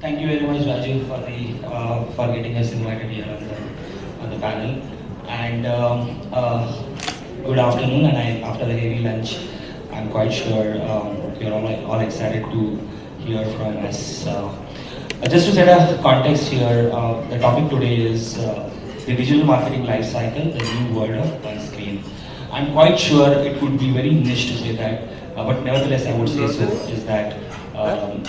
Thank you very much, Rajiv, for getting us invited here on the panel. And good afternoon. And after the heavy lunch, I'm quite sure you're all excited to hear from us. Just to set a context here, the topic today is the digital marketing life cycle, the new world of one screen. I'm quite sure it would be very niche to say that, but nevertheless, I would say so. Is that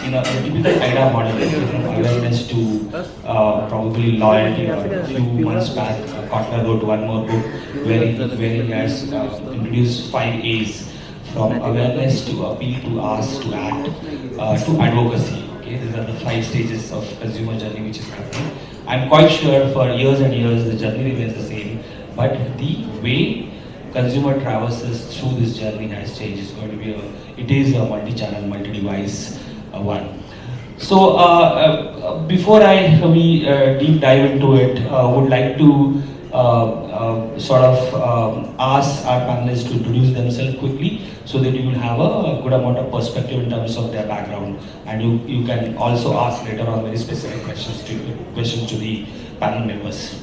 in a typical IDA model, from awareness to probably loyalty, or a few months back, Kotler wrote one more book where he has introduced 5 A's, from awareness to appeal to ask to act to advocacy. Okay, these are the 5 stages of consumer journey which is happening. I'm quite sure for years and years the journey remains the same, but the way consumer traverses through this journey has changed. It's going to be it is a multi-channel, multi-device one. So before we deep dive into it, would like to sort of ask our panelists to introduce themselves quickly, so that you will have a good amount of perspective in terms of their background, and you can also ask later on very specific questions to the panel members.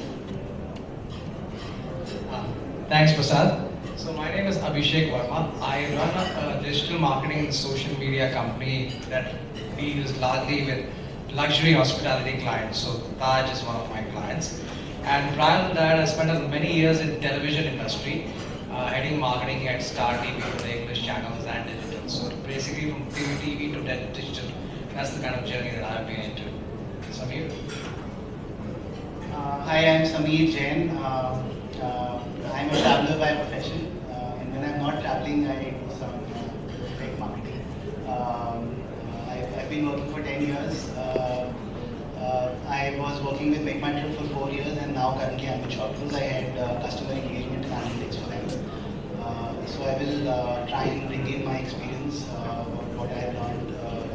Thanks, Prasad. So my name is Abhishek Verma. I run a digital marketing and social media company that deals largely with luxury hospitality clients. So Taj is one of my clients. And prior to that, I spent many years in television industry, heading marketing at Star TV for the English channels and digital. So basically from TV to digital, that's the kind of journey that I've been into. Samir? Hi, I'm Sameer Jain. I'm a traveler by profession, and when I'm not traveling, I do some tech marketing. I've been working for 10 years. I was working with MakeMyTrip for 4 years, and now currently I'm with ShopCruise. I had customer engagement and analytics for them. So I will try and bring in my experience, what I have learned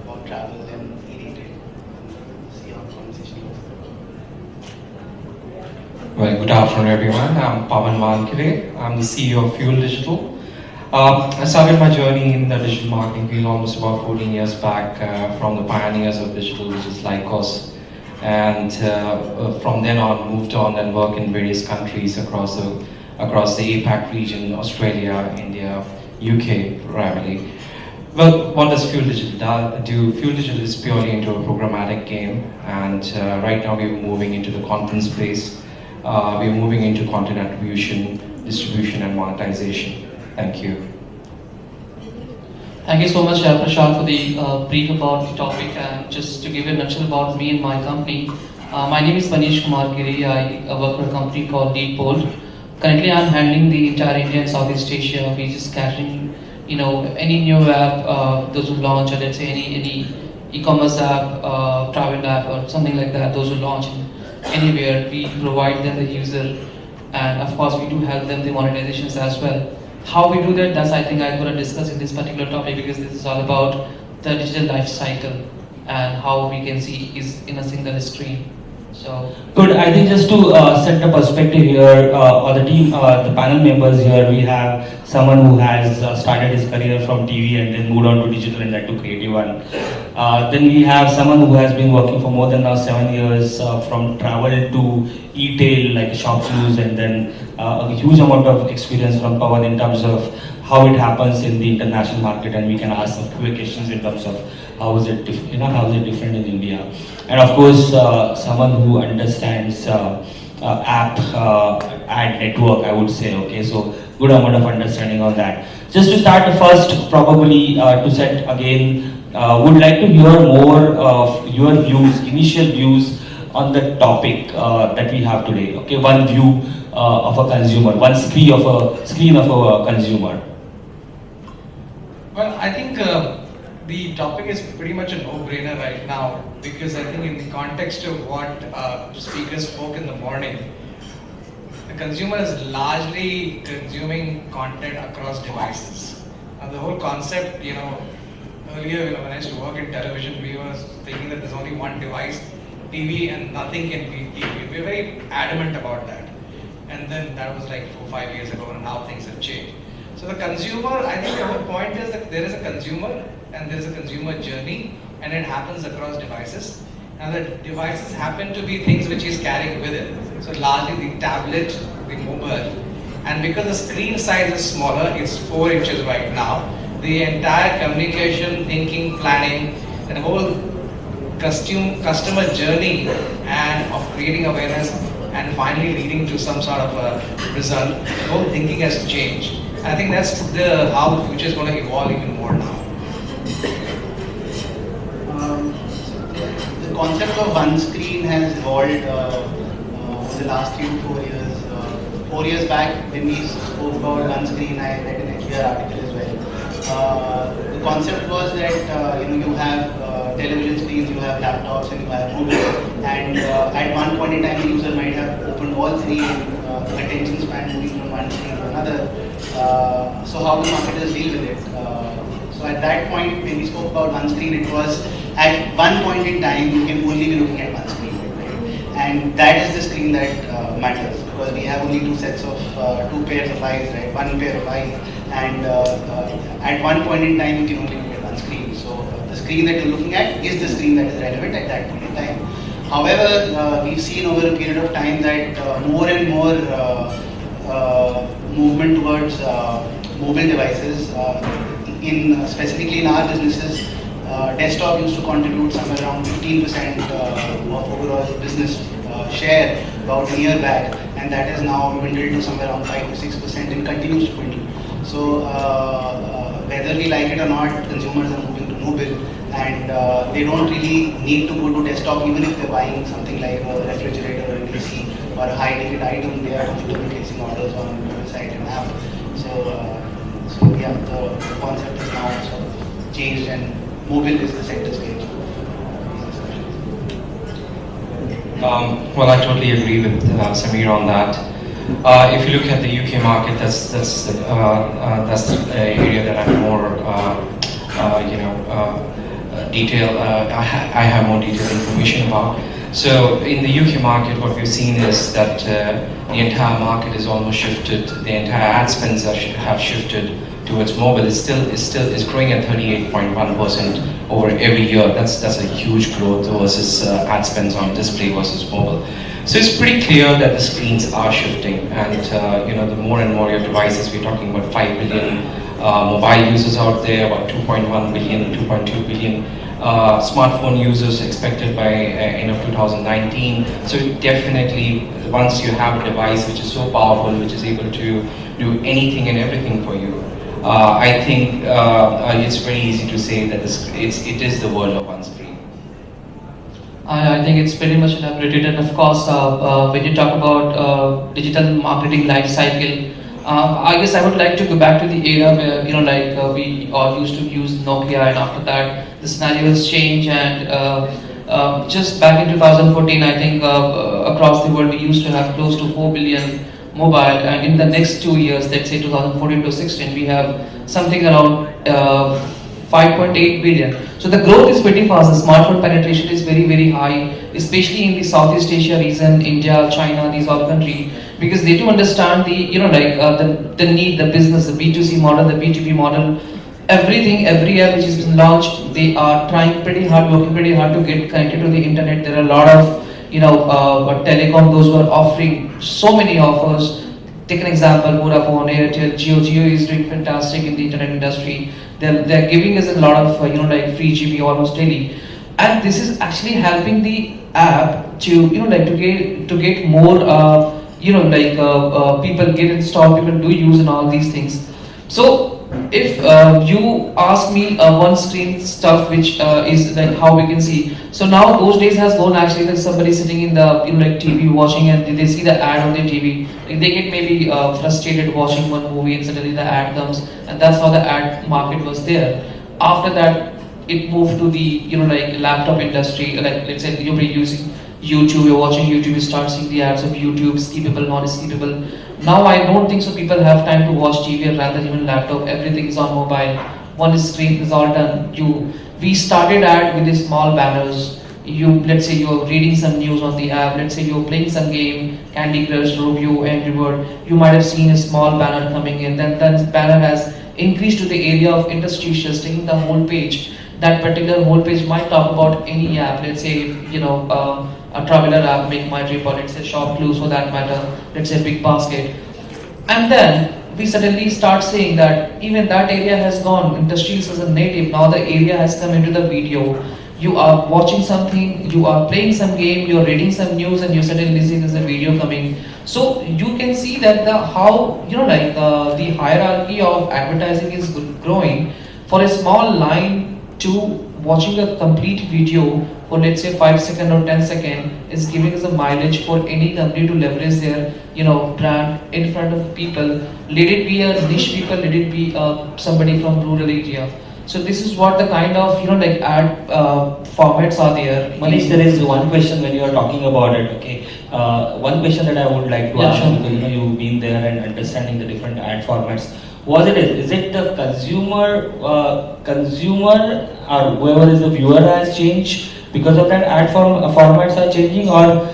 about travel and e-retail, and see how the conversation goes. Well, good afternoon everyone. I'm Pawan Wankire. I'm the CEO of Fuel Digital. I started my journey in the digital marketing field almost about 14 years back from the pioneers of digital, which is Lycos. And from then on, moved on and worked in various countries across the APAC region, Australia, India, UK primarily. Well, what does Fuel Digital do? Fuel Digital is purely into a programmatic game, and right now we're moving into the content space. We're moving into content attribution, distribution, and monetization. Thank you. Thank you so much, Prashant, for the brief about the topic. And just to give you a nutshell about me and my company, my name is Manish Kumar Giri. I work for a company called Leadbolt. Currently, I'm handling the entire India and Southeast Asia. We're just catering, any new app, those who launch, or let's say any e-commerce app, travel app, or something like that. Those who launch anywhere, we provide them the user, and of course we do help them the monetizations as well. How we do that, that's I think I'm going to discuss in this particular topic, because this is all about the digital life cycle and how we can see is in a single screen. So good. I think just to set the perspective here, or the team, the panel members here, we have someone who has started his career from TV and then moved on to digital and that to creative one. Then we have someone who has been working for more than now 7 years, from travel to e-tail like ShopCruise, and then a huge amount of experience from Pawan in terms of how it happens in the international market, and we can ask some quick questions in terms of how is it different in India, and of course someone who understands app ad network, I would say. Okay, so good amount of understanding on that. Just to start first, probably to set again, would like to hear more of your views, initial views on the topic that we have today. Okay, one view of a consumer, one screen of a consumer. Well, I think the topic is pretty much a no-brainer right now, because I think in the context of what speakers spoke in the morning, the consumer is largely consuming content across devices. And the whole concept, earlier when I used to work in television, we were thinking that there's only one device, TV, and nothing can beat TV. We were very adamant about that. And then that was like 4-5 years ago, and now things have changed. So the consumer, I think the whole point is that there is a consumer and there is a consumer journey, and it happens across devices. and the devices happen to be things which he's carrying with him. So largely the tablet, the mobile, and because the screen size is smaller, it's 4 inches right now, the entire communication, thinking, planning, and whole customer journey and of creating awareness and finally leading to some sort of a result, the whole thinking has changed. I think that's how the future is going to evolve even more now. The concept of one screen has evolved over the last 3 to 4 years. 4 years back, when we spoke about one screen, I read an HBR article as well. The concept was that you have television screens, you have laptops, and you have mobile. And at one point in time, the user might have opened all three, and attention span moving from one screen to another. So how the marketers deal with it? So at that point, when we spoke about one screen, it was at one point in time you can only be looking at one screen, right? And that is the screen that matters, because we have only two sets of two pairs of eyes, right? One pair of eyes, and at one point in time you can only look at one screen. So the screen that you're looking at is the screen that is relevant at that point in time. However, we've seen over a period of time that more and more movement towards mobile devices. Specifically in our businesses, desktop used to contribute somewhere around 15% of overall business share about a year back, and that is now dwindled to somewhere around 5 to 6% and continues to dwindle. So whether we like it or not, consumers are moving to mobile, and they don't really need to go to desktop even if they're buying something like a refrigerator or a PC or a high ticket item. They are comfortable placing orders on the website and app. So yeah, the concept is now sort of changed, and mobile is the center stage. Well, I totally agree with Samir on that. If you look at the UK market, that's the area that I'm more I have more detailed information about. So in the UK market, what we've seen is that the entire market is almost shifted. The entire ad spends have shifted towards mobile. It's growing at 38.1% over every year. That's a huge growth versus ad spends on display versus mobile. So it's pretty clear that the screens are shifting, and the more and more your devices. We're talking about 5 billion mobile users out there, about 2.1 billion, 2.2 billion smartphone users expected by end of 2019. So definitely, once you have a device which is so powerful, which is able to do anything and everything for you, I think it's very easy to say that it is the world of one screen. I think it's pretty much elaborated, and of course, when you talk about digital marketing life cycle, I guess I would like to go back to the era where we all used to use Nokia, and after that the scenario has changed, and just back in 2014, I think across the world we used to have close to 4 billion mobile, and in the next 2 years, let's say 2014 to 16, we have something around 5.8 billion. So the growth is pretty fast. The smartphone penetration is very, very high, especially in the Southeast Asia region, India, China, these all countries, because they do understand the need, the business, the B2C model, the B2B model, everything, every app which has been launched, they are trying pretty hard, working pretty hard to get connected to the internet. There are a lot of telecom, those who are offering so many offers. Take an example, Vodafone, Airtel, Jio. Jio is doing fantastic in the internet industry. They're giving us a lot of free GB almost daily, and this is actually helping the app to to get more people get installed, people do use and all these things. So if you ask me one screen stuff which is like how we can see, so now those days has gone. Actually, there's somebody sitting in the TV watching, and they see the ad on the TV, like they get maybe frustrated watching one movie, and suddenly the ad comes, and that's how the ad market was there. After that, it moved to the laptop industry. Like let's say you're using YouTube, you're watching YouTube, you start seeing the ads of YouTube, skippable, non-skippable. Now I don't think so people have time to watch TV or rather even laptop. Everything is on mobile. One screen is all done. We started ad with these small banners. Let's say you're reading some news on the app. Let's say you're playing some game, Candy Crush, Review, Angry Bird. You might have seen a small banner coming in. Then that banner has increased to the area of interstitials, taking the whole page. That particular whole page might talk about any app. Let's say, a traveler app, Make My Trip, or let's say Shop Clues for that matter. Let's say Big Basket. And then we suddenly start saying that even that area has gone. Industries as a native, now the area has come into the video. You are watching something, you are playing some game, you are reading some news, and you suddenly see there's a video coming. So you can see that the hierarchy of advertising is growing. For a small line to watching a complete video for let's say 5 second or 10 second is giving us a mileage for any company to leverage their brand in front of people. Let it be a niche people, let it be somebody from rural area. So this is what the kind of ad formats are there. Manish, there is one question when you are talking about it. Okay, one question that I would like to ask, sure. because you've been there and understanding the different ad formats. Is it the consumer or whoever is the viewer has changed because of that ad formats are changing, or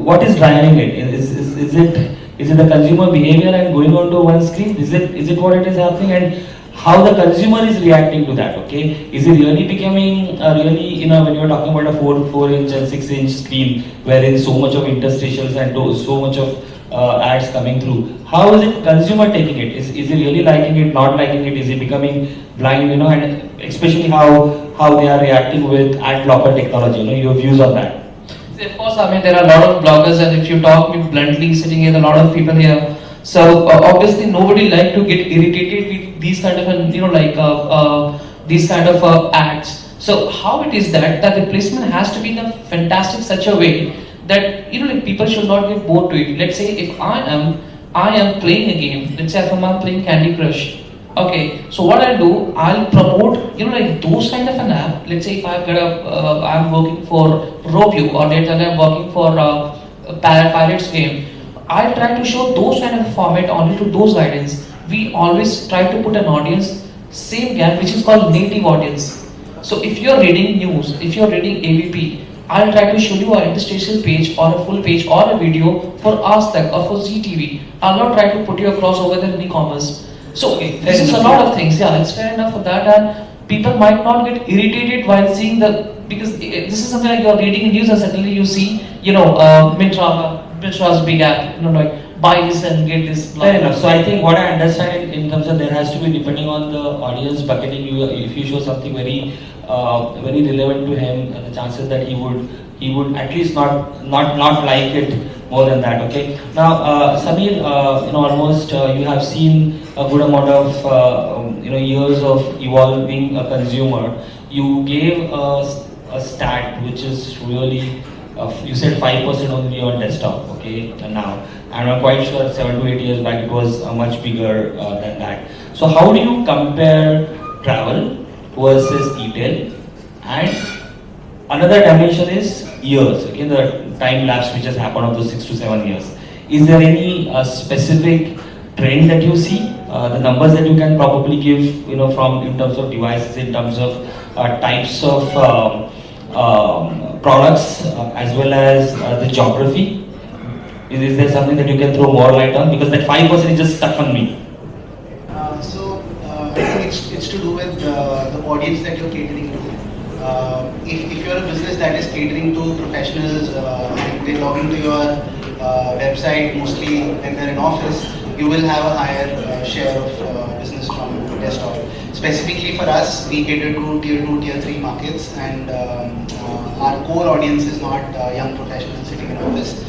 what is driving it? Is it the consumer behavior and going onto one screen? Is it what it is happening, and how the consumer is reacting to that? Okay, is it really becoming when you're talking about a 4-inch and 6-inch screen wherein so much of interstitials and so much of ads coming through? How is it consumer taking it? Is he really liking it, not liking it? Is he becoming blind? And especially how they are reacting with ad blocker technology. Your views on that? Of course, there are a lot of bloggers, and if you talk me bluntly, sitting here, a lot of people here. So obviously, nobody like to get irritated with these kind of these kind of ads. So how it is that the replacement has to be in a fantastic such a way that people should not get bored to it. Let's say if I am playing a game. Let's say if I'm playing Candy Crush. Okay, so what I'll do, I'll promote those kind of an app. Let's say if I'm working for Robio, or let's say I'm working for a Pirates game. I'll try to show those kind of format only to those guidance. We always try to put an audience same gap, which is called native audience. So if you're reading news, if you're reading AVP, I'll try to show you an interstitial page or a full page or a video for Aztec or for ZTV. I'll not try to put you across over there in e-commerce. So this is a lot of things. Yeah, it's fair enough for that, and people might not get irritated while seeing because this is something like you're reading news and suddenly you see, Mintra's big app, buy this and get this. Fair enough. So I think what I understand in terms of there has to be, depending on the audience bucketing, if you show something very relevant to him, the chances that he would at least not like it more than that. Okay. Now, Samir, almost you have seen a good amount of years of evolving a consumer. You gave a stat which is really you said 5% only on desktop. Okay, and now I'm quite sure 7 to 8 years back it was much bigger than that. So how do you compare travel versus retail? And another dimension is years. Okay, the time lapse which has happened of those 6 to 7 years. Is there any specific trend that you see? The numbers that you can probably give, from in terms of devices, in terms of types of products, as well as the geography. Is there something that you can throw more light on? Because that 5% is just stuck on me. I think it's to do with the audience that you're catering to. If you're a business that is catering to professionals, and they log into your website mostly when they're in office, you will have a higher share of business from desktop. Specifically for us, we cater to tier 2, tier 3 markets, and our core audience is not young professionals sitting in office.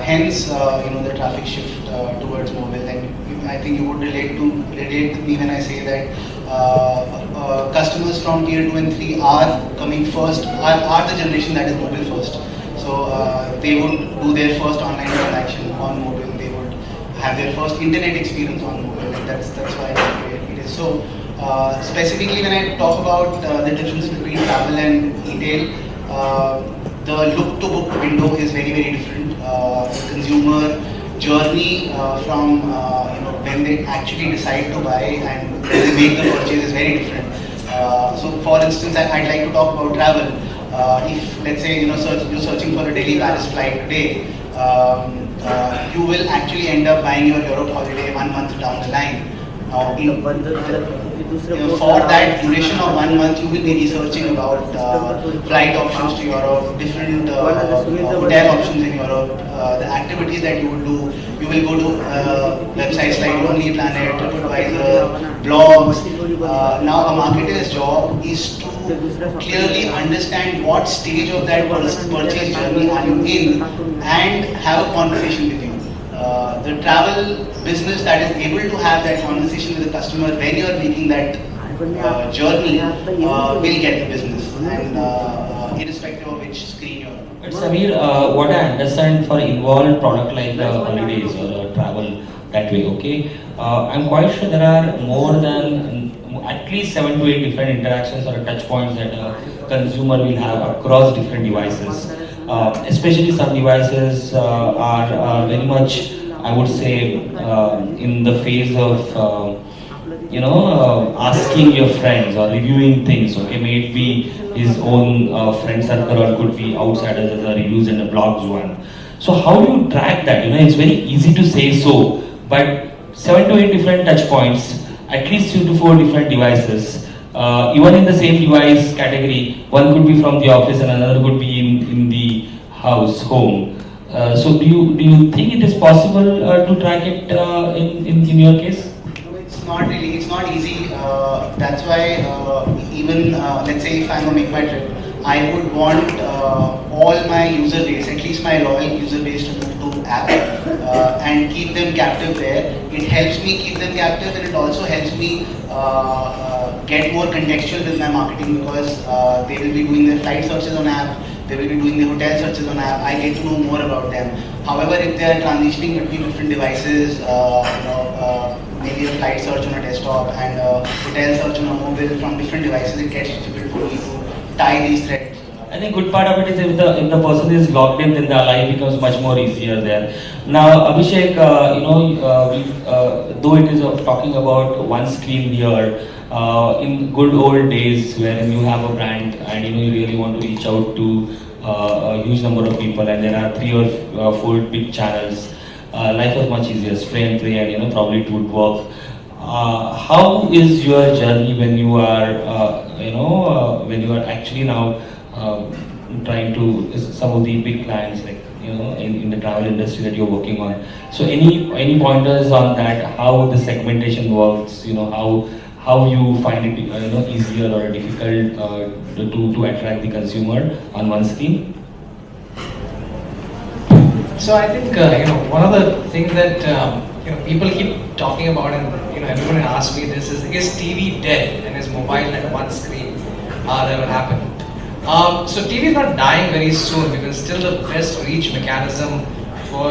Hence, the traffic shift towards mobile. And I think you would relate with me when I say that customers from tier 2 and 3 are coming first, are the generation that is mobile first. So they would do their first online transaction on mobile. They would have their first internet experience on mobile. That's why it is so. Specifically, when I talk about the difference between travel and retail, the look-to-book window is very, very different. The consumer journey from when they actually decide to buy and when they make the purchase is very different. So, for instance, I'd like to talk about travel. If let's say you're searching for a Delhi-Paris flight today, you will actually end up buying your Europe holiday 1 month down the line. Now, for that duration of 1 month, you will be researching about flight options to Europe, different hotel options in Europe, the activities that you will do. You will go to websites like Lonely Planet, TripAdvisor, blogs. Now, a marketer's job is to clearly understand what stage of that purchase journey are you in and have a conversation with you. The travel business that is able to have that conversation with the customer when you are making that journey will get the business, and irrespective of which screen you're on. But Samir, what I understand for involved product like the holidays or travel that way, okay, I'm quite sure there are more than at least 7 to 8 different interactions or touch points that a consumer will have across different devices. Especially some devices are very much, I would say, in the phase of asking your friends or reviewing things. Okay, may it be his own friend circle or could be outsiders as a reviews and a blogs one. So how do you track that? It's very easy to say so, but 7 to 8 different touch points, at least 3 to 4 different devices. Even in the same device category, one could be from the office and another could be in the home. So do you think it is possible to track it in your case? No, it's not really. It's not easy. That's why even let's say if I'm going to make my trip, I would want all my user base, at least my loyal user base, to move to app and keep them captive there. It helps me keep them captive, and it also helps me get more contextual with my marketing, because they will be doing their flight searches on app, they will be doing the hotel searches on app. I get to know more about them. However, if they are transitioning between different devices, maybe a flight search on a desktop and a hotel search on a mobile from different devices, it gets difficult for me to tie these threads. I think good part of it is if the person is logged in, then their life becomes much more easier there. Now, Abhishek, though it is talking about one screen here, in good old days wherein you have a brand and you really want to reach out to a huge number of people, and there are 3 or 4 big channels, life was much easier, spray and pray, and probably it would work. How is your journey when you are when you are actually now trying to some of the big clients, like in the travel industry that you're working on? So any pointers on that, how the segmentation works, how you find it easier or difficult to attract the consumer on one screen? So I think one of the things that people keep talking about, and everyone asks me this, is TV dead and is mobile at one screen? That will happen. So TV is not dying very soon, because still the best reach mechanism for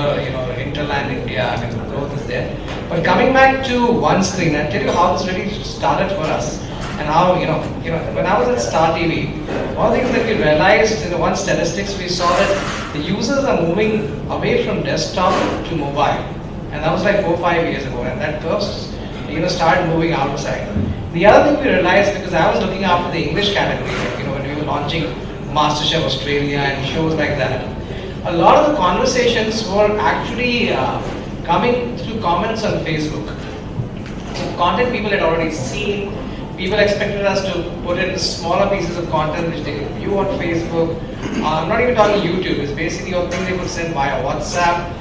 hinterland India, I mean, the growth is there. But coming back to one screen, I'll tell you how this really started for us, and how when I was at Star TV, one of the things that we realized, one statistics we saw that the users are moving away from desktop to mobile, and that was like 4 or 5 years ago, and that first started moving outside. The other thing we realized, because I was looking after the English category, when we were launching MasterChef Australia and shows like that, a lot of the conversations were actually coming through comments on Facebook. So content people had already seen, people expected us to put in smaller pieces of content which they could view on Facebook. I'm not even talking YouTube, it's basically a thing they could send via WhatsApp.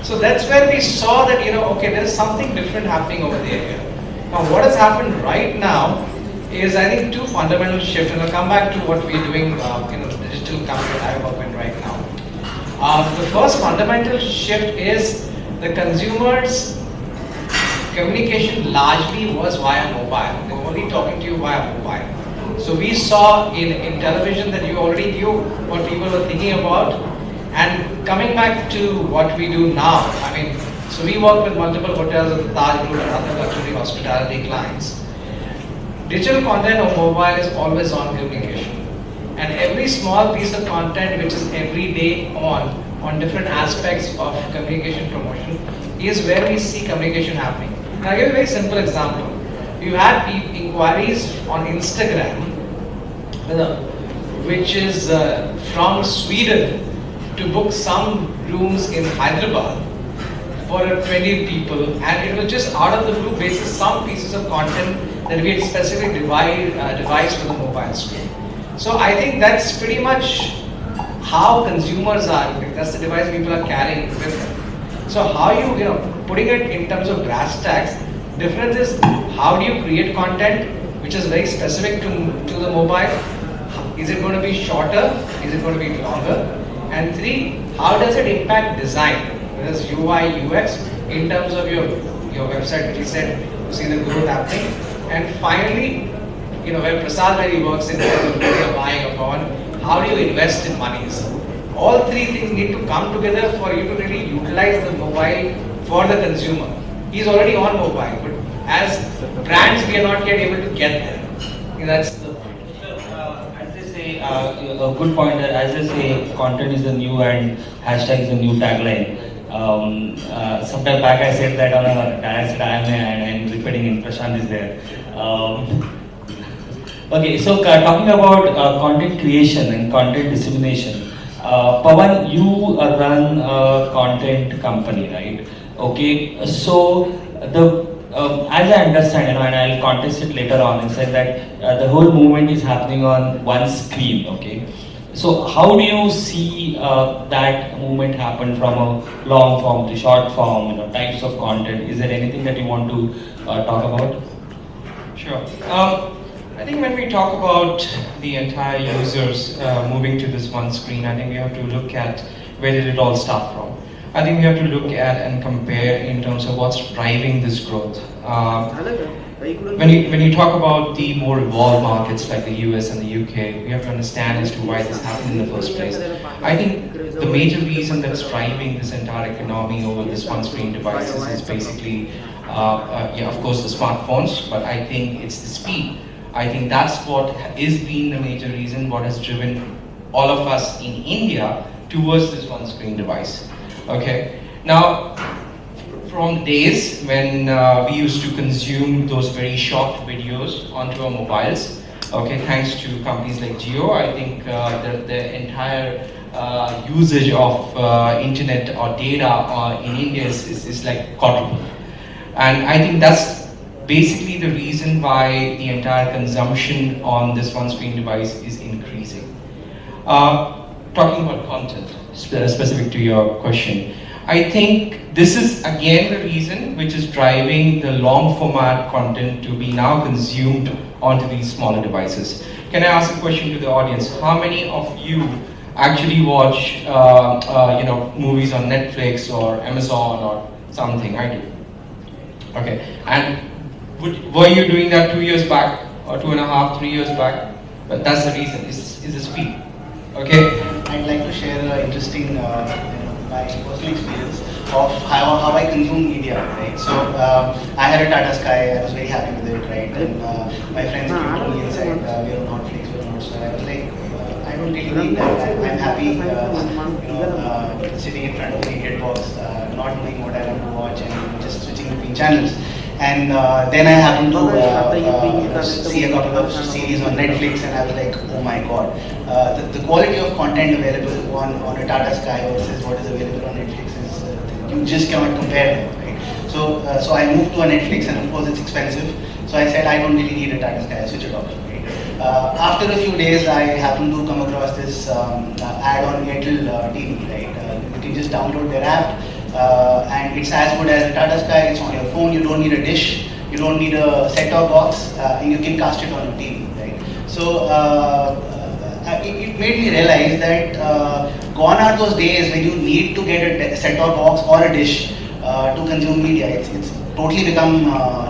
So that's where we saw that, okay, there's something different happening over there. Now what has happened right now is, I think, 2 fundamental shifts, and I'll come back to what we're doing the digital company that I work in right now. The first fundamental shift is the consumers' communication largely was via mobile. They were only talking to you via mobile. So we saw in television that you already knew what people were thinking about. And coming back to what we do now, so we work with multiple hotels, the Taj Group and other luxury hospitality clients. Digital content on mobile is always on communication. And every small piece of content which is every day on different aspects of communication promotion is where we see communication happening. Now I'll give you a very simple example. You had inquiries on Instagram, which is from Sweden, to book some rooms in Hyderabad. for 20 people, and it was just out of the blue basis some pieces of content that we had specifically devised for the mobile screen. So I think that's pretty much how consumers are. That's the device people are carrying with them. So how you know putting it in terms of brass tacks, difference is how do you create content which is very specific to the mobile. Is it going to be shorter? Is it going to be longer? And three, how does it impact design? Whether it's UI, UX, in terms of your website, which you said you see the growth happening. And finally, you know, where Prasad really works in terms of media buying or on, how do you invest in monies? All three things need to come together for you to really utilize the mobile for the consumer. He's already on mobile, but as brands, we are not yet able to get there. I think that's the point. As they say, a good point that as they say, content is the new and hashtag is the new tagline. Sometime back I said that on a dance and I'm repeating it, Prashant is there. Okay, so talking about content creation and content dissemination, Pawan, you run a content company, right? Okay, so as I understand, you know, and I'll contest it later on, and said that the whole movement is happening on one screen. Okay, so how do you see that movement happen from a long form to short form? You know, types of content. Is there anything that you want to talk about? Sure. I think when we talk about the entire users moving to this one screen, I think we have to look at where did it all start from. I think we have to look at and compare in terms of what's driving this growth. When you talk about the more evolved markets like the US and the UK, we have to understand as to why this happened in the first place. I think the major reason that's driving this entire economy over this one screen devices is basically, yeah, of course the smartphones, but I think it's the speed. I think that's what is being the major reason what has driven all of us in India towards this one screen device. Okay, now from days when we used to consume those very short videos onto our mobiles, okay, thanks to companies like Jio, I think the entire usage of internet or data in India is like quadruple. And I think that's basically the reason why the entire consumption on this one screen device is increasing. Talking about content, specific to your question, I think this is again the reason which is driving the long format content to be now consumed onto these smaller devices. Can I ask a question to the audience? How many of you actually watch you know, movies on Netflix or Amazon or something? I do. Okay, and were you doing that 2 years back or 2.5, 3 years back? But that's the reason, is the speed. Okay? I'd like to share an interesting, my personal experience of how I consume media, right? So I had a Tata Sky, I was very happy with it, right? And my friends came to me and said, we're on Netflix, we're on Hotstar. I was like, I don't really need that. I'm happy, sitting in front of the Cricket box, not knowing what I want to watch and just switching between channels. And then I happened to see a couple of series on Netflix, and I was like, oh my god, the quality of content available on a Tata Sky versus what is available on Netflix is, you just cannot compare them, right? So I moved to a Netflix, and of course it's expensive. So I said, I don't really need a Tata Sky, I switch it off. Right? After a few days, I happened to come across this ad on Airtel TV, right? You can just download their app. And it's as good as a Tata Sky. It's on your phone. You don't need a dish. You don't need a set-top box, and you can cast it on your TV, right? So it made me realize that gone are those days when you need to get a set-top box or a dish to consume media. It's totally become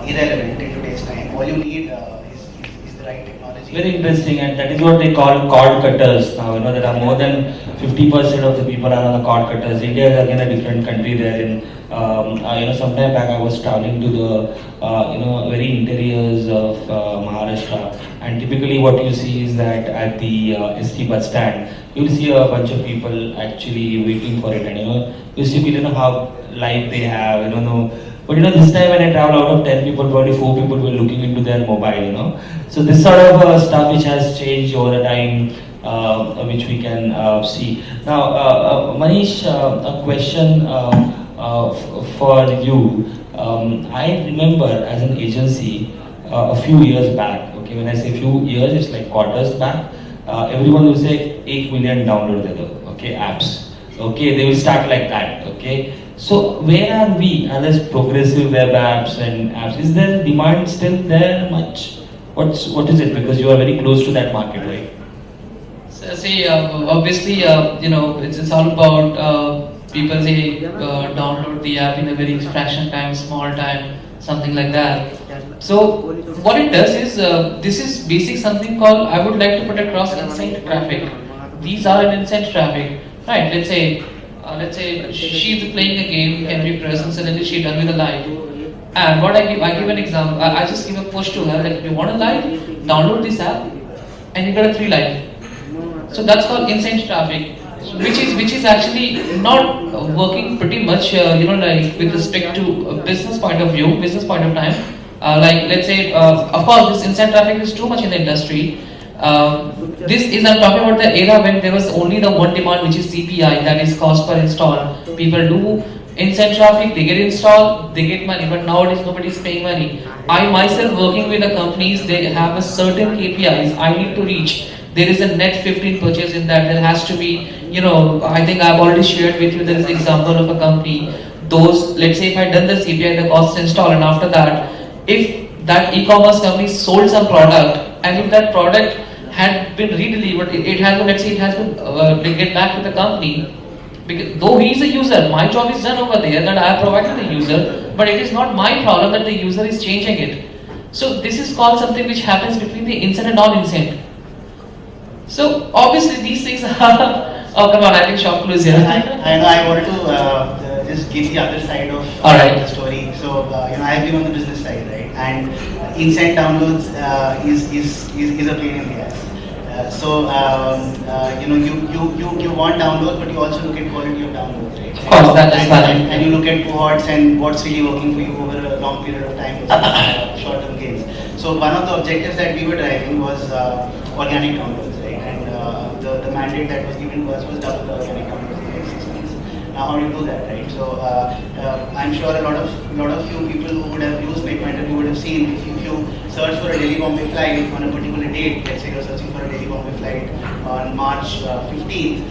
irrelevant in today's time. All you need is the right technology. Very interesting, and that is what they call cord cutters now. You know, there are more than 50% of the people are on the cord cutters. India is again a different country there. In you know, some time back I was traveling to the you know, very interiors of Maharashtra, and typically what you see is that at the ST bus stand, you will see a bunch of people actually waiting for it, and you know, you see people, you know, how life they have, you know. But you know, this time when I travel, out of 10 people, probably 4 people were looking into their mobile, you know. So this sort of stuff which has changed over the time, which we can see. Now, Manish, a question for you. I remember as an agency a few years back. Okay, when I say few years, it's like quarters back. Everyone will say 8 million download the okay apps. Okay, they will start like that. Okay, so where are we as progressive web apps and apps? Is there demand still there much? What is it? Because you are very close to that market, right? So, see, obviously, it's all about people say download the app in a very fraction time, small time, something like that. So, what it does is this is basic something called I would like to put across incent traffic. These are an incent traffic, right? Let's say she's playing a game, every person suddenly she done with a live. And what I give an example. I just give a push to her that if you want a live, download this app, and you get a 3 live. So that's called incent traffic, which is actually not working pretty much, like with respect to a business point of view, business point of time. Like let's say, of course, this incent traffic is too much in the industry. This is I'm talking about the era when there was only the one demand, which is CPI, that is cost per install. People do incent traffic, they get installed, they get money, but nowadays nobody is paying money. I myself working with the companies, they have a certain KPIs I need to reach. There is a net 15 purchase in that. There has to be, I think I've already shared with you, there is an example of a company. Those, let's say if I done the CPI, the cost install, and after that, if that e-commerce company sold some product, and if that product had been redelivered, it has been, let's say it has been, get back to the company, because though he is a user, my job is done over there, that I have provided the user, but it is not my problem that the user is changing it. So this is called something which happens between the incent and non-incent. So obviously these things are, oh come on, I think shop close here. I want to just give the other side of the story. So I've been on the business side, right? And incent downloads is a pain in the ass. You want downloads, but you also look at quality of downloads, right? Of course, that is valid. And you look at cohorts and what's really working for you over a long period of time versus short-term gains. So one of the objectives that we were driving was organic downloads, right? And the mandate that was given to us was double the organic downloads in the next 6 months. Now, how do you do that, right? So I'm sure a lot of you people who would have used MakeMyTrip, you would have seen if you search for a Delhi Bombay flight on a particular date, let's say you're searching for a Delhi Bombay flight on March 15th,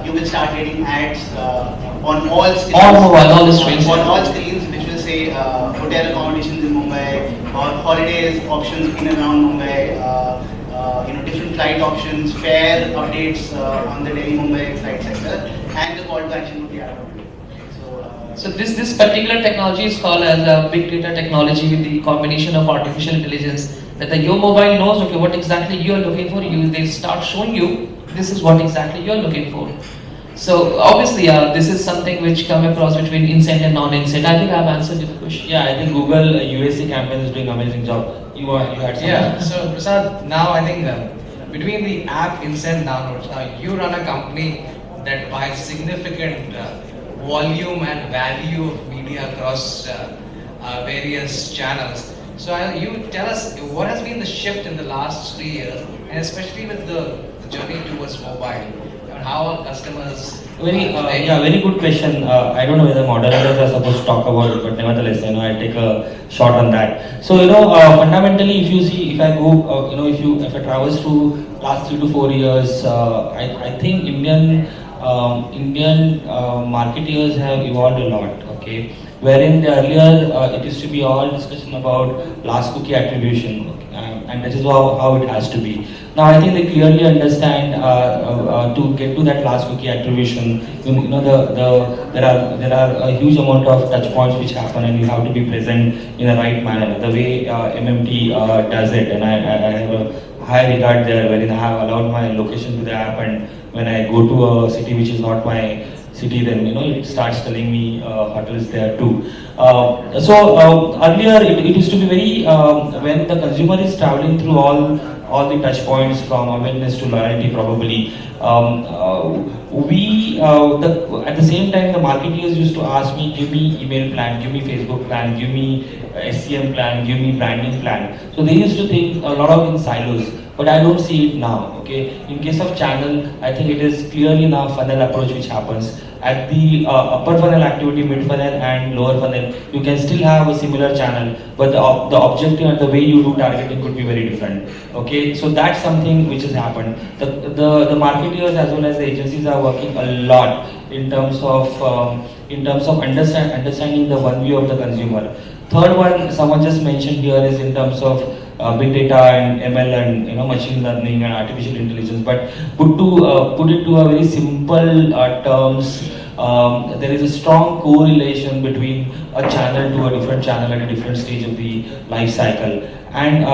you will start getting ads on all screens. All the screens. On all screens, which will say hotel accommodations in Mumbai or holidays options in and around Mumbai. Different flight options, fare updates on the Delhi-Mumbai flight sector, and the call to action would be automated. So this particular technology is called as a big data technology with the combination of artificial intelligence. That your mobile knows okay what exactly you are looking for. They start showing you this is what exactly you are looking for. So obviously, this is something which come across between incent and non-incent. I think I have answered your question. Yeah, I think Google USC campaign is doing amazing job. You had some. Yeah. So Prasad, now I think between the app incent downloads, now you run a company that buys significant volume and value of media across various channels. So you tell us what has been the shift in the last 3 years, and especially with the journey towards mobile. How are customers? Very good question. I don't know whether moderators are supposed to talk about it, but nevertheless, I'll take a shot on that. So, fundamentally, if you see, if I go, if I traverse through last 3 to 4 years, I think Indian marketeers have evolved a lot. Okay, wherein earlier it used to be all discussion about last cookie attribution, and that is how it has to be. Now I think they clearly understand to get to that last cookie attribution. There are a huge amount of touch points which happen, and you have to be present in the right manner. The way MMT does it, and I have a high regard there, wherein I have allowed my location to the app, and when I go to a city which is not my city, then it starts telling me hotels there too. Earlier it used to be very when the consumer is traveling through all the touch points from awareness to loyalty probably. At the same time the marketeers used to ask me, give me email plan, give me Facebook plan, give me SCM plan, give me branding plan. So they used to think a lot of in silos. but I don't see it now. Okay, in case of channel, I think it is clearly now funnel approach which happens at the upper funnel activity, mid funnel and lower funnel. You can still have a similar channel, but the objective and the way you do targeting could be very different. Okay, so that's something which has happened. The marketeers as well as the agencies are working a lot in terms of understanding the one view of the consumer. Third one, someone just mentioned here, is in terms of big data and ML and machine learning and artificial intelligence. But put it to a very simple terms, there is a strong correlation between a channel to a different channel at a different stage of the life cycle. And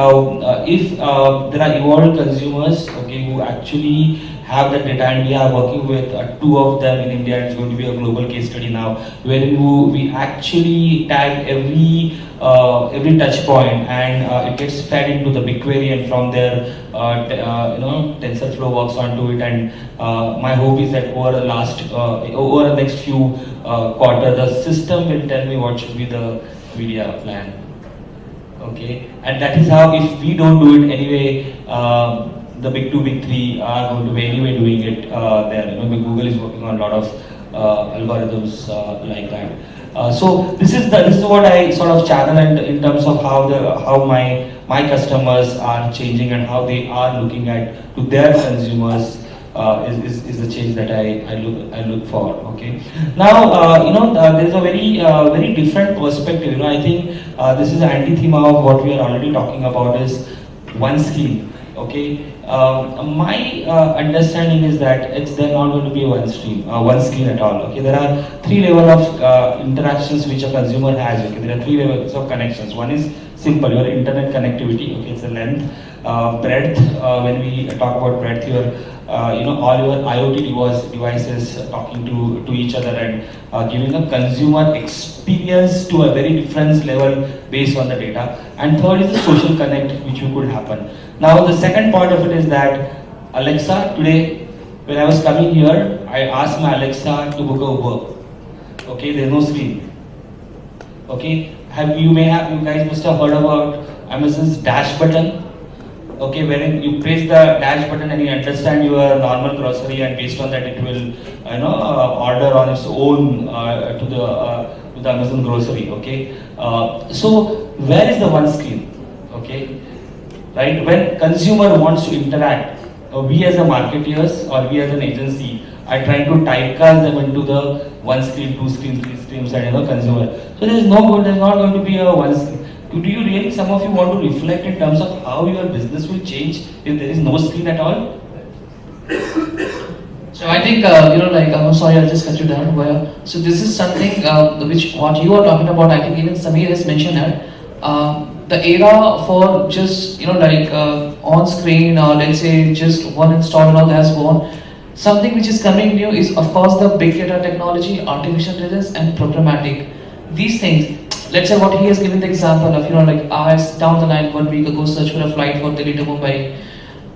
if there are evolved consumers, okay, who actually have the data, and we are working with two of them in India. It's going to be a global case study now, wherein we actually tag every touch point, and it gets fed into the BigQuery, and from there, TensorFlow works onto it. And my hope is that over the next few quarters, the system will tell me what should be the media plan. Okay, and that is how, if we don't do it anyway, the big two, big three are going to be anyway doing it there. Google is working on a lot of algorithms like that. So this is what I sort of channel, and in terms of how my customers are changing and how they are looking at to their consumers. Is the change that I look for. Okay. Now there is a very different perspective. I think this is the anti-thema of what we are already talking about, is one screen. Okay. My understanding is that they're not going to be one screen at all. Okay. There are three levels of interactions which a consumer has. Okay. There are three levels of connections. One is simple, your internet connectivity. Okay. It's a length, breadth. When we talk about breadth, all your IoT devices talking to each other and giving a consumer experience to a very different level based on the data. And third is the social connect which could happen. Now the second part of it is that Alexa, today when I was coming here, I asked my Alexa to book a Uber. Okay, there's no screen. Okay, you guys must have heard about Amazon's dash button. Okay, wherein you press the dash button and you understand your normal grocery, and based on that it will order on its own to the Amazon grocery. Okay, so where is the one screen? Okay, right, when consumer wants to interact, we as a marketeers or we as an agency are trying to typecast them into the one screen, two screen, three screens, and consumer. So there's not going to be a one screen. Do you really, some of you want to reflect in terms of how your business will change if there is no screen at all? So I think, I'm sorry, I'll just cut you down. So this is something which what you are talking about, I think even Samir has mentioned that. The era for just, on screen, or let's say just one install and all has gone. Something which is coming new is, of course, the big data technology, artificial intelligence, and programmatic. These things. Let's say what he has given the example of, I down the line 1 week ago searched for a flight for Delhi to Mumbai,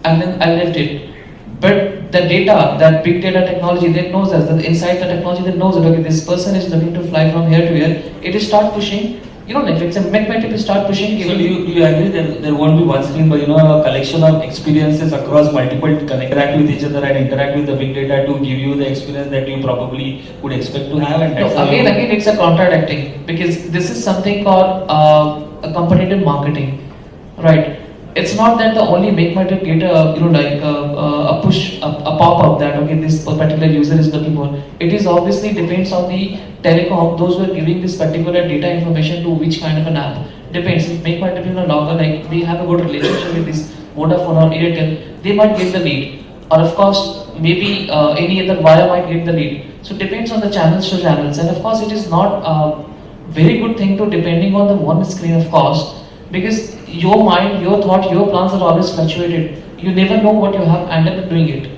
and then I left it. But the data, that big data technology, that knows us, that inside the technology that knows that, okay, this person is looking to fly from here to here, it will start pushing, let's say McMatic will start pushing. So do you agree that there won't be one screen, but a collection of experiences across multiple interact with each other and interact with the big data to give you the experience that you probably would expect to have? And that's again it's a contradicting, because this is something called a competitive marketing, right? It's not that the only MakeMyTrip get a push, a pop-up that, okay, this particular user is looking for. It is obviously depends on the telecom, those who are giving this particular data information to which kind of an app. Depends. If MakeMyTrip logger, like we have a good relationship with this Vodafone or Airtel, they might get the lead. Or of course, maybe any other wire might get the lead. So it depends on the channels to channels. And of course, it is not a very good thing to depending on the one screen, of course, because your mind, your thought, your plans are always fluctuated. You never know what you have ended up doing it.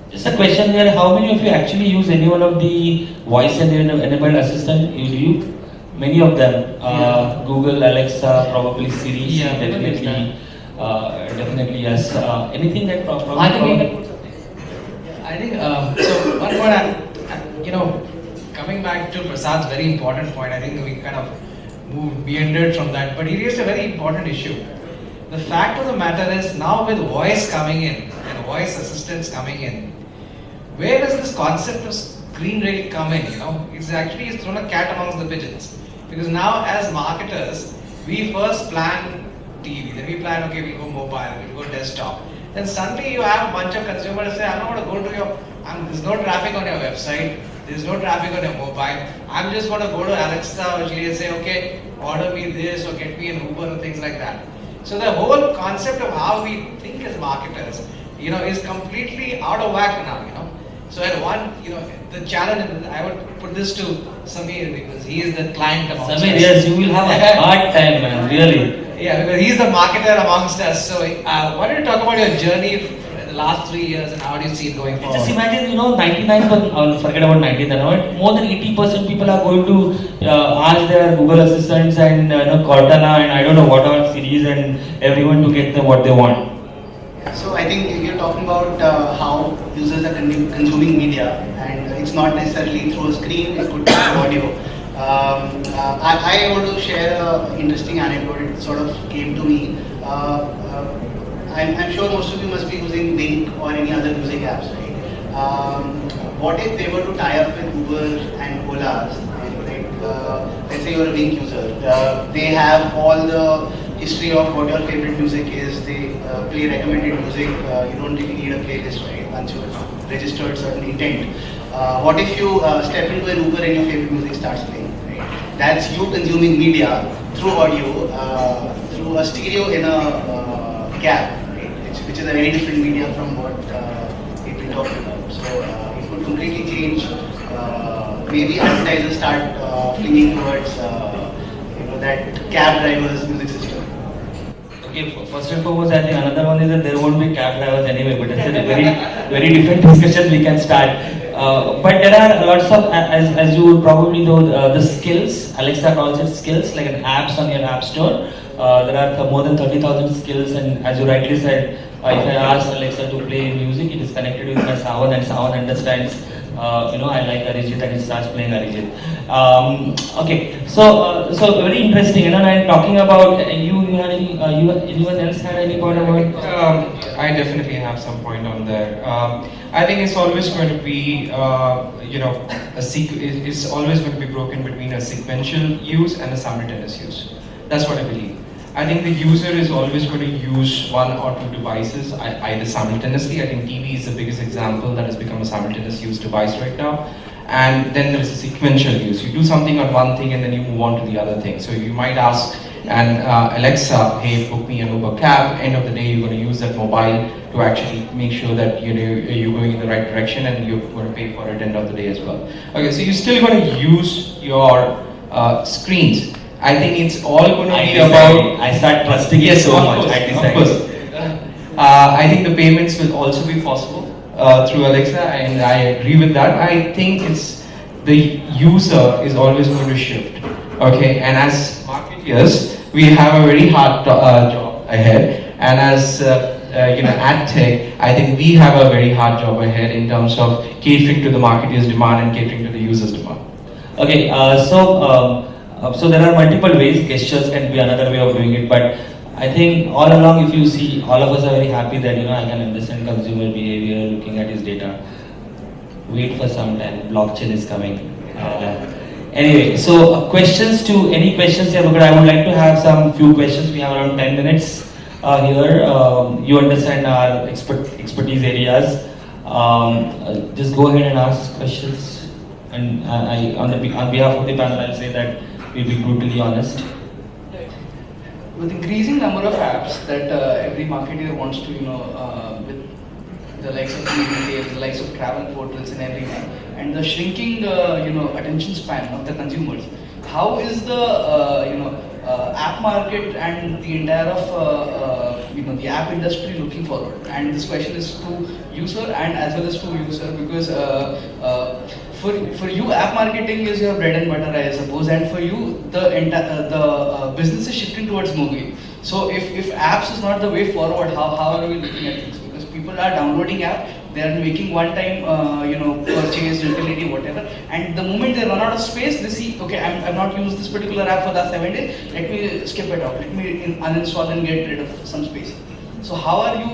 Just a question here, how many of you actually use any one of the voice enabled assistant? You? Many of them. Google, Alexa, probably Siri, Yeah, definitely. Definitely yes. Anything that probably... I think you can put something. I think so. One point, coming back to Prasad's very important point, I think we kind of meandered from that, but he raised a very important issue. The fact of the matter is now with voice coming in and voice assistants coming in, where does this concept of screen really come in? It's actually thrown a cat amongst the pigeons. Because now as marketers, we first plan TV, then we plan, okay, we'll go mobile, we'll go desktop. Then suddenly you have a bunch of consumers say, I don't want to go to your, there's no traffic on your website, there's no traffic on your mobile. I'm just going to go to Alexa virtually and say, okay, order me this or get me an Uber or things like that. So the whole concept of how we think as marketers, is completely out of whack now, So at one, the challenge, I would put this to Samir because he is the client amongst us. Samir, yes, you will have a hard time, man, really. Yeah, because he's the marketer amongst us. So why don't you talk about your journey in the last 3 years and how do you see it going forward? Just imagine, 99%, forget about 99, more than 80% people are going to ask their Google Assistants and Cortana and I don't know what all series and everyone to get them what they want. So I think if you're talking about how users are consuming media, and it's not necessarily through a screen, it could be audio. I want to share an interesting anecdote. It sort of came to me. I'm sure most of you must be using Wink or any other music apps, right? What if they were to tie up with Uber and Ola? Right? Let's say you're a Wink user. They have all the history of what your favorite music is. They play recommended music. You don't really need a playlist, right? Once you've registered certain intent. What if you step into an Uber and your favorite music starts playing? Right? That's you consuming media through audio, through a stereo in a cab, right? Which is a very different media from what we've been talking about. So it could completely change. Maybe advertisers start flinging towards that cab driver's music system. Okay, first and foremost, I think another one is that there won't be cab drivers anyway, but that's a very, very different discussion we can start. But there are lots of, as you would probably know, the skills, Alexa calls it skills, like an apps on your app store. There are more than 30,000 skills, and as you rightly said, if I ask Alexa to play music, it is connected with my sound and sound understands, I like Arijit and it starts playing Arijit. Okay, so very interesting, and talking about, you had any, anyone else had any point about? I definitely have some point on there. I think it's always going to be, it's always going to be broken between a sequential use and a simultaneous use. That's what I believe. I think the user is always going to use one or two devices either simultaneously. I think TV is the biggest example that has become a simultaneous use device right now. And then there is a sequential use. You do something on one thing and then you move on to the other thing. So you might ask Alexa, hey, book me an Uber cab. End of the day, you're going to use that mobile to actually make sure that you're going in the right direction and you're going to pay for it end of the day as well. Okay, so you're still going to use your screens. I think it's all going to be about. I start trusting it so much. Of course. I think the payments will also be possible through Alexa, and I agree with that. I think it's the user is always going to shift. Okay, and as marketers, we have a very hard job ahead, and as ad tech, I think we have a very hard job ahead in terms of catering to the marketer's demand and catering to the user's demand. Okay, so there are multiple ways. Gestures can be another way of doing it, but I think all along, if you see, all of us are very happy that I can understand consumer behavior, looking at his data. Wait for some time. Blockchain is coming. Anyway, so any questions here? Because I would like to have some few questions. We have around 10 minutes here. You understand our expertise areas. Just go ahead and ask questions. And on behalf of the panel, I'll say that we'll be brutally honest. With increasing number of apps that every marketer wants to, with the likes of retail, the likes of travel portals and everything, and the shrinking, attention span of the consumers, how is the, app market and the entire of, the app industry looking forward? And this question is to user and as well as to user, because for you, app marketing is your bread and butter, I suppose, and for you, the business is shifting towards mobile. So if apps is not the way forward, how are we looking at things? Because people are downloading app, they are making one-time, purchase, utility, whatever, and the moment they run run out of space, they see, okay, I've not used this particular app for the 7 days, let me skip it out, let me uninstall and get rid of some space. So how are you,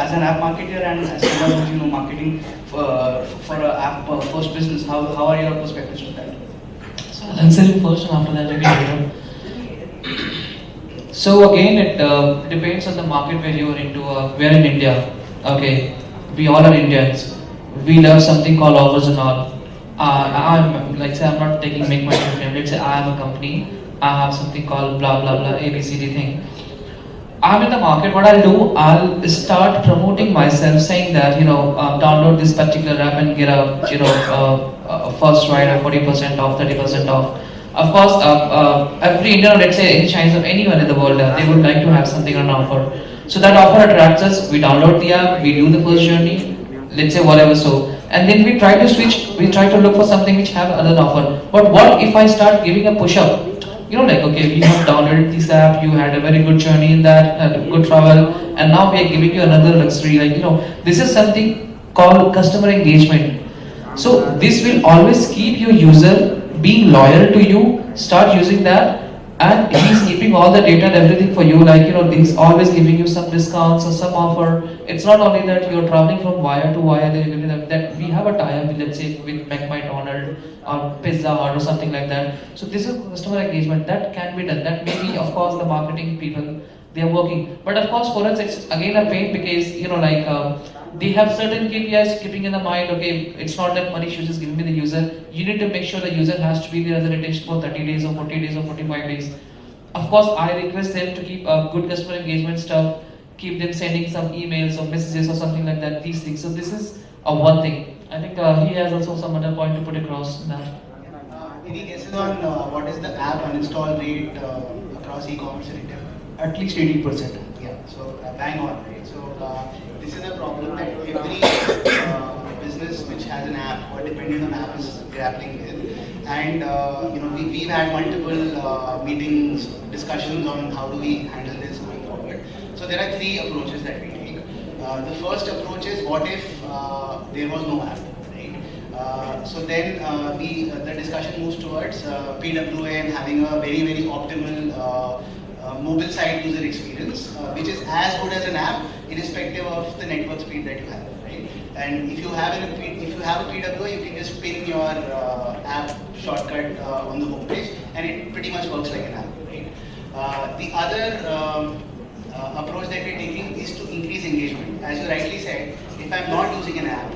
as an app marketer and as someone who's, marketing for a app first business, how are your perspectives on that? So I'll answer you first and after that you can. So again, it depends on the market where you are into. We're in India, okay. We all are Indians. We love something called offers and all. I'm like say I'm not taking make my name. Let's say I am a company. I have something called blah blah blah ABCD thing. I'm in the market. What I'll do, I'll start promoting myself, saying that download this particular app and get a first ride of 40% off, 30% off. Of course, every Indian, let's say any Chinese or anyone in the world, they would like to have something on offer. So that offer attracts us. We download the app, we do the first journey, let's say whatever so, and then we try to switch. We try to look for something which have another offer. But what if I start giving a push up? Like okay, we have downloaded this app, you had a very good journey in that, had a good travel, and now we are giving you another luxury. This is something called customer engagement. So this will always keep your user being loyal to you, start using that, and he's keeping all the data and everything for you. He's always giving you some discounts or some offer. It's not only that you're traveling from wire to wire, that we have a tie-up, let's say with McDonald or Pizza Hut or something like that. So this is customer engagement that can be done. That maybe of course the marketing people, they are working. But of course for us it's again a pain because they have certain KPIs keeping in the mind, okay, it's not that Manish is just giving me the user. You need to make sure the user has to be there as a retention for 30 days or 40 days or 45 days. Of course, I request them to keep good customer engagement stuff, keep them sending some emails or messages or something like that, these things. So this is one thing. I think he has also some other point to put across in that. Any guesses on what is the app uninstall rate across e-commerce in India? At least 80%. Yeah, so bang on, right? So this is a problem that every business which has an app or dependent on app is grappling with. And we've had multiple meetings, discussions on how do we handle this going forward. So there are three approaches that we take. The first approach is what if there was no app, right? So then the discussion moves towards PWA and having a very, very optimal mobile site user experience, which is as good as an app, irrespective of the network speed that you have, right? And if you have a PWA, you can just pin your app shortcut on the homepage, and it pretty much works like an app, right? The other approach that we're taking is to increase engagement. As you rightly said, if I'm not using an app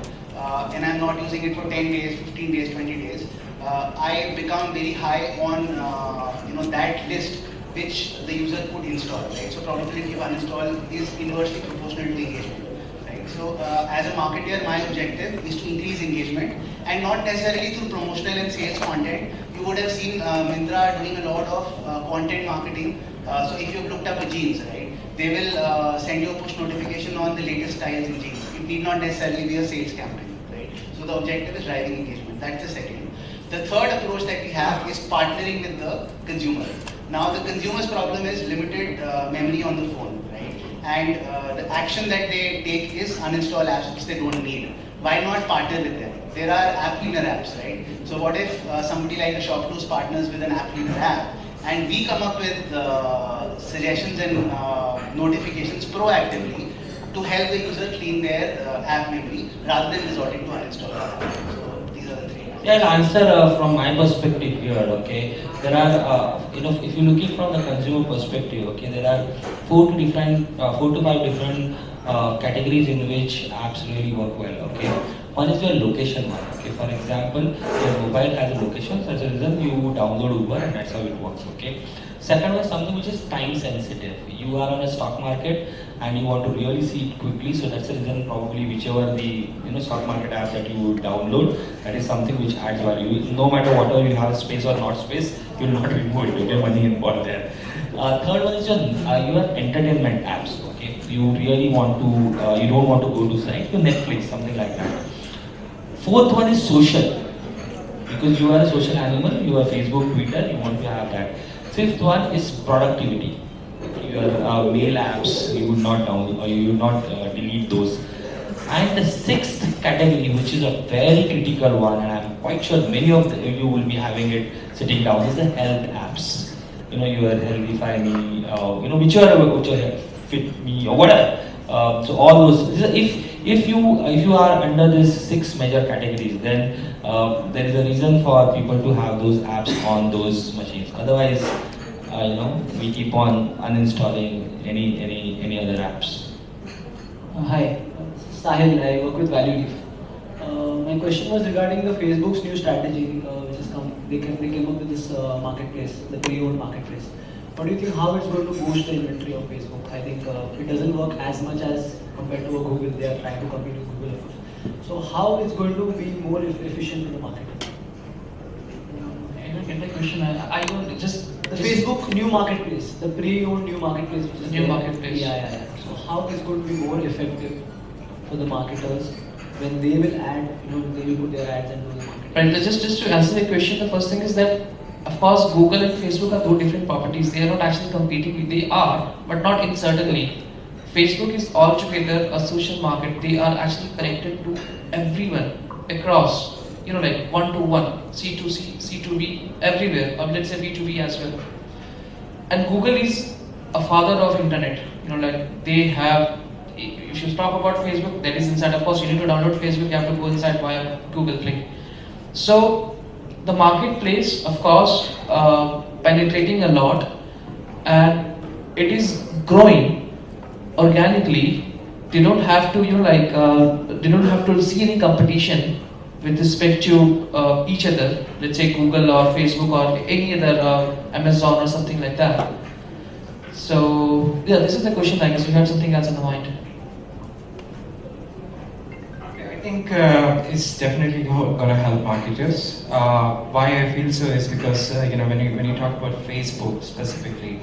and I'm not using it for 10 days, 15 days, 20 days, I become very high on that list which the user could install, right? So probability of uninstall is inversely proportional to engagement, right? So as a marketer, my objective is to increase engagement, and not necessarily through promotional and sales content. You would have seen Myntra doing a lot of content marketing. So if you've looked up a jeans, right, they will send you a push notification on the latest styles in jeans. It need not necessarily be a sales campaign, right? So the objective is driving engagement. That's the second. The third approach that we have is partnering with the consumer. Now the consumer's problem is limited memory on the phone, right? And the action that they take is uninstall apps which they don't need. Why not partner with them? There are app cleaner apps, right? So what if somebody like a ShopTools partners with an app cleaner app, and we come up with suggestions and notifications proactively to help the user clean their app memory rather than resorting to uninstall app. So these are the three. Yeah, I'll answer from my perspective here. Okay, there are if you're looking from the consumer perspective, okay, there are 4 to 5 different categories in which apps really work well. Okay, one is your location one. Okay, for example, your mobile has a location, such a reason you download Uber, and that's how it works. Okay. Second one is something which is time sensitive. You are on a stock market and you want to really see it quickly, so that's the reason probably whichever the stock market app that you would download, that is something which adds value. No matter whatever you have space or not space, you will not remove it. You get money involved there. Third one is your entertainment apps. Okay, you really want to you don't want to go to site, your Netflix, something like that. Fourth one is social, because you are a social animal. You are Facebook, Twitter. You want to have that. Fifth one is productivity. Your mail apps, you would not download or you would not delete those. And the sixth category, which is a very critical one, and I'm quite sure many of you will be having it sitting down, is the health apps. You know, your Healthify Me, you know, whichever Fit Me or whatever. So all those. If you are under these six major categories, then there is a reason for people to have those apps on those machines. Otherwise, you know, we keep on uninstalling any other apps. Hi, Sahil. I work with Value Leaf. My question was regarding the Facebook's new strategy, which has come. They came up with this marketplace, the pre-owned marketplace. What do you think? How it's going to boost the inventory of Facebook? I think it doesn't work as much as compared to a Google. They are trying to compete with Google, of course. So how it's going to be more efficient in the market? I don't get the question. I don't just The Facebook new marketplace, the pre-owned new marketplace, which is New there. marketplace. Yeah. So how it's going to be more effective for the marketers when they will add, they will put their ads into the market. Right, but just to answer the question, the first thing is that, of course, Google and Facebook are two different properties. They are not actually competing. They are, but not inadvertently. Facebook is altogether a social market. They are actually connected to everyone across, like one-to-one, C2C, C2B, everywhere, or let's say B2B as well. And Google is a father of internet. Like they have, if you talk about Facebook, that is inside. Of course, you need to download Facebook, you have to go inside via Google Play. So, the marketplace, of course, penetrating a lot, and it is growing organically. They don't have to, they don't have to see any competition with respect to each other. Let's say Google or Facebook or any other Amazon or something like that. So, yeah, this is the question. I guess you have something else in the mind. I think it's definitely going to help marketers. Why I feel so is because when you talk about Facebook specifically,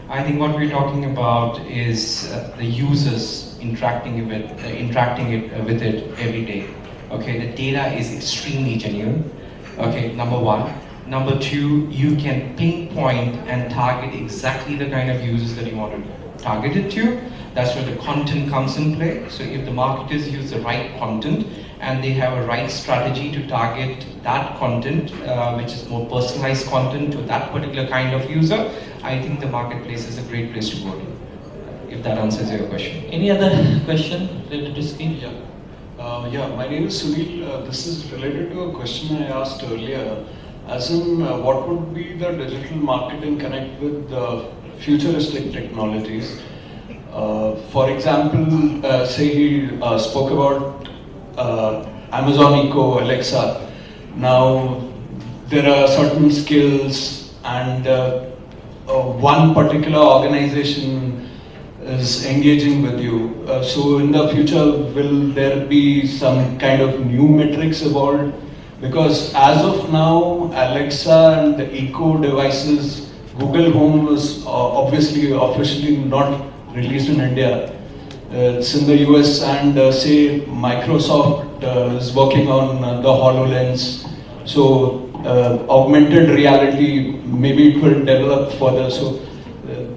I think what we're talking about is the users interacting with it every day. Okay, the data is extremely genuine. Okay, number one. Number two, you can pinpoint and target exactly the kind of users that you want to target it to. That's where the content comes in play. So if the marketers use the right content and they have a right strategy to target that content, which is more personalized content to that particular kind of user, I think the marketplace is a great place to go to. If that answers your question. Any other question related to scheme? Yeah, my name is Sunil. This is related to a question I asked earlier. As in, what would be the digital marketing connect with the futuristic technologies? For example, say he spoke about Amazon Echo, Alexa. Now, there are certain skills and one particular organization is engaging with you. So in the future, will there be some kind of new metrics evolved? Because as of now, Alexa and the Echo devices, Google Home was obviously officially not released in India. It's in the US, and say Microsoft is working on the HoloLens. So augmented reality, maybe it will develop further. So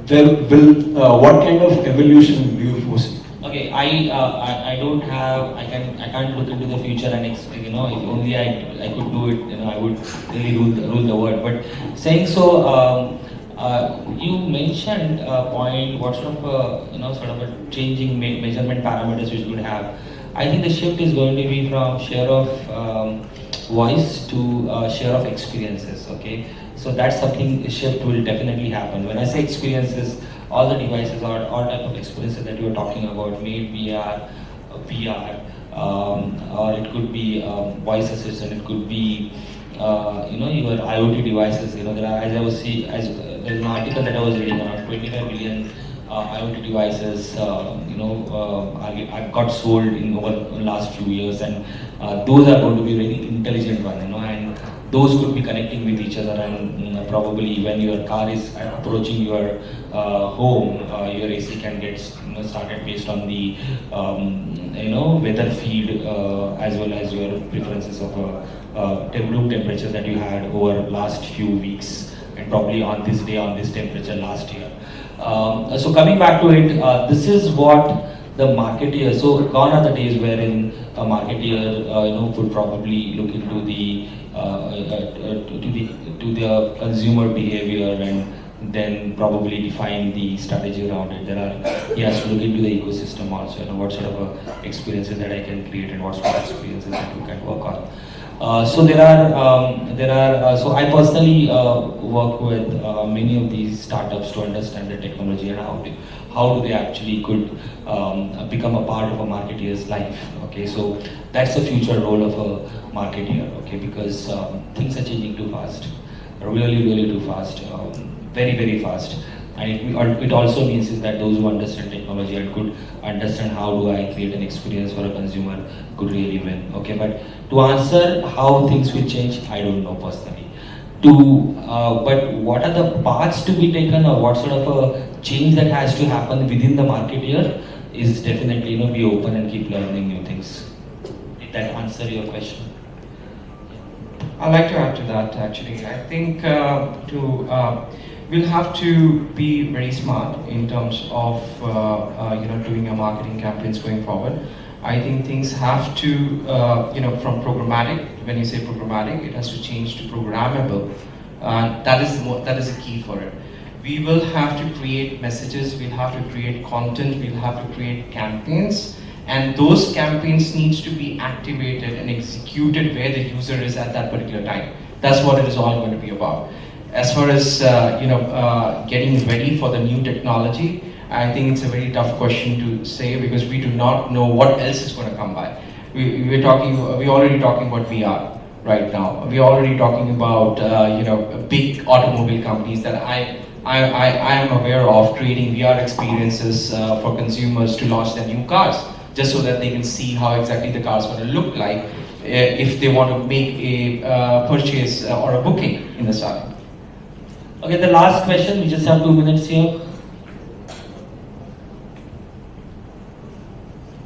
there will, what kind of evolution do you foresee? Okay, I don't have, I can't look into the future and explain, if only I could do it, I would really rule the world. But saying so, you mentioned a point, what sort of a changing measurement parameters which would have. I think the shift is going to be from share of voice to share of experiences, okay? So that's something, a shift will definitely happen. When I say experiences, all the devices or all type of experiences that you are talking about, may it be VR, or it could be voice assistant, it could be your IoT devices. There are, there's an article that I was reading on 25 billion IoT devices. I've got sold in over the last few years, and those are going to be very intelligent ones, and those could be connecting with each other, and probably when your car is approaching your home, your AC can get started based on the weather feed as well as your preferences of room temperatures that you had over last few weeks, and probably on this day on this temperature last year. So coming back to it, this is what the marketeer. So gone are the days wherein a marketeer, would probably look into the to the consumer behavior and then probably define the strategy around it. He has to look into the ecosystem also, what sort of experiences that I can create and what sort of experiences that you can work on. So so I personally work with many of these startups to understand the technology and how do they actually could become a part of a marketeer's life. Okay, so that's the future role of a marketeer. Okay, because things are changing too fast, really too fast, very fast. And it also means is that those who understand technology and could understand how do I create an experience for a consumer could really win. Okay, but to answer how things will change, I don't know personally. But what are the paths to be taken, or what sort of a change that has to happen within the marketeer is definitely be open and keep learning new things. Did that answer your question? I'd like to add to that actually. I think we'll have to be very smart in terms of doing our marketing campaigns going forward. I think things have to from programmatic. When you say programmatic, it has to change to programmable. That is the key for it. We will have to create messages. We'll have to create content. We'll have to create campaigns. And those campaigns needs to be activated and executed where the user is at that particular time. That's what it is all going to be about. As far as getting ready for the new technology, I think it's a very tough question to say because we do not know what else is going to come by. We're already talking about VR right now. We're already talking about big automobile companies that I am aware of creating VR experiences for consumers to launch their new cars, just so that they can see how exactly the car is going to look like if they want to make a purchase or a booking in the starting. Okay, the last question, we just have 2 minutes here.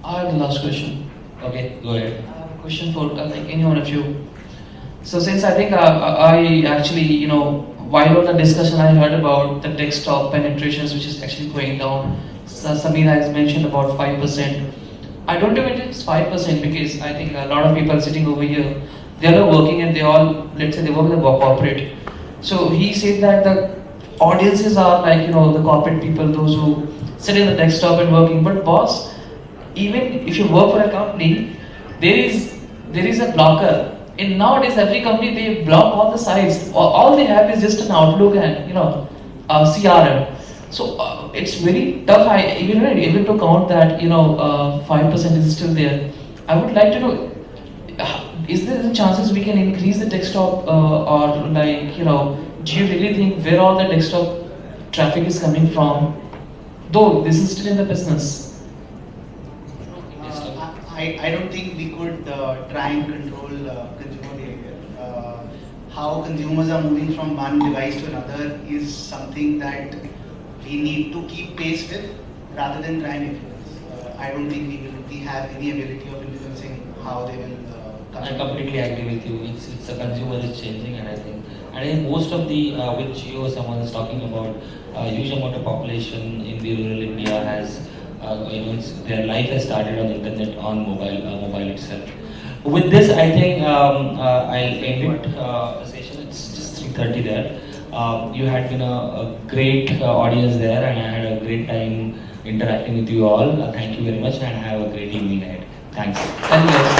I have the last question. Okay, go ahead. I have a question for any one of you. So since I think I actually, while on the discussion I heard about the desktop penetrations which is actually going down. Samir has mentioned about 5%. I don't know if it's 5% because I think a lot of people sitting over here, they are working and they all, let's say they work in the corporate. So he said that the audiences are like, the corporate people, those who sit in the desktop and working. But boss, even if you work for a company, there is a blocker. And nowadays every company, they block all the sites. All they have is just an Outlook and CRM. So it's very tough. I even able to count that 5% is still there. I would like to know, is there any chances we can increase the desktop or do you really think where all the desktop traffic is coming from? Though this is still in the business. I don't think we could try and control consumer behavior. How consumers are moving from one device to another is something that we need to keep pace with rather than try and influence. I don't think we have any ability of influencing how they will come. I completely agree with you. It's the consumer is changing, and I think most of the with Jio, someone is talking about a huge amount of population in the rural India has their life has started on internet, on mobile itself. With this, I think I'll end it the session. It's just 3:30 there. You had been a great audience there, and I had a great time interacting with you all. Thank you very much, and have a great evening ahead. Thanks. Thank you.